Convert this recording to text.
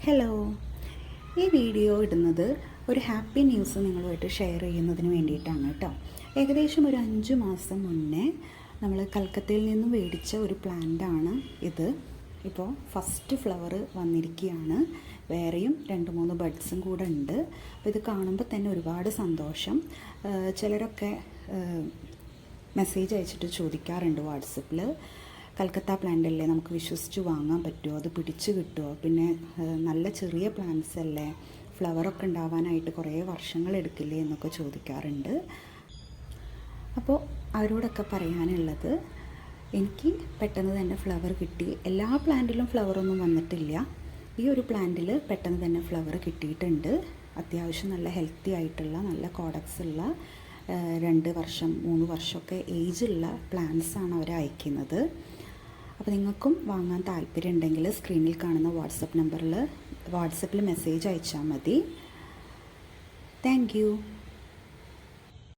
Hello, ഈ video ഇടുന്നത് ഒരു ഹാപ്പി ന്യൂസ് നിങ്ങളുമായിട്ട് ഷെയർ ചെയ്യുന്നതിന് വേണ്ടിയിട്ടാണ് കേട്ടോ. ഏകദേശം ഒരു 5 മാസം മുന്നേ നമ്മൾ കൽക്കത്തയിൽ നിന്നും മേടിച്ച ഒരു പ്ലാന്റാണ് ഇത്. ഇപ്പോൾ ഫസ്റ്റ് ഫ്ലവർ വന്നിരിക്കുകയാണ്. വേറെയും 2-3 ബഡ്സും കൂടെ ഉണ്ട്. അപ്പോൾ ഇത് കാണുമ്പോൾ തന്നെ ഒരുപാട് സന്തോഷം. ചിലരൊക്കെ മെസ്സേജ് അയച്ചിട്ട് ചോദിക്കാറുണ്ട് വാട്സപ്പിൽ, കൽക്കത്ത പ്ലാന്റ് അല്ലേ, നമുക്ക് വിശ്വസിച്ച് വാങ്ങാൻ പറ്റുമോ, അത് പിടിച്ച് കിട്ടുമോ, പിന്നെ നല്ല ചെറിയ പ്ലാന്റ്സ് അല്ലേ, ഫ്ലവറൊക്കെ ഉണ്ടാവാനായിട്ട് കുറേ വർഷങ്ങൾ എടുക്കില്ലേ എന്നൊക്കെ ചോദിക്കാറുണ്ട്. അപ്പോൾ അവരോടൊക്കെ പറയാനുള്ളത്, എനിക്ക് പെട്ടെന്ന് തന്നെ ഫ്ലവർ കിട്ടി. എല്ലാ പ്ലാന്റിലും ഫ്ലവറൊന്നും വന്നിട്ടില്ല. ഈ ഒരു പ്ലാന്റിൽ പെട്ടെന്ന് തന്നെ ഫ്ലവർ കിട്ടിയിട്ടുണ്ട്. അത്യാവശ്യം നല്ല ഹെൽത്തി ആയിട്ടുള്ള, നല്ല കോഡക്സ് ഉള്ള 2 വർഷം 3 വർഷമൊക്കെ ഏജുള്ള പ്ലാന്റ്സാണ് അവർ അയക്കുന്നത്. അപ്പോൾ നിങ്ങൾക്കും വാങ്ങാൻ താല്പര്യം ഉണ്ടെങ്കിൽ സ്ക്രീനിൽ കാണുന്ന വാട്സപ്പ് നമ്പറിൽ വാട്സപ്പിൽ മെസ്സേജ് അയച്ചാൽ മതി. Thank you.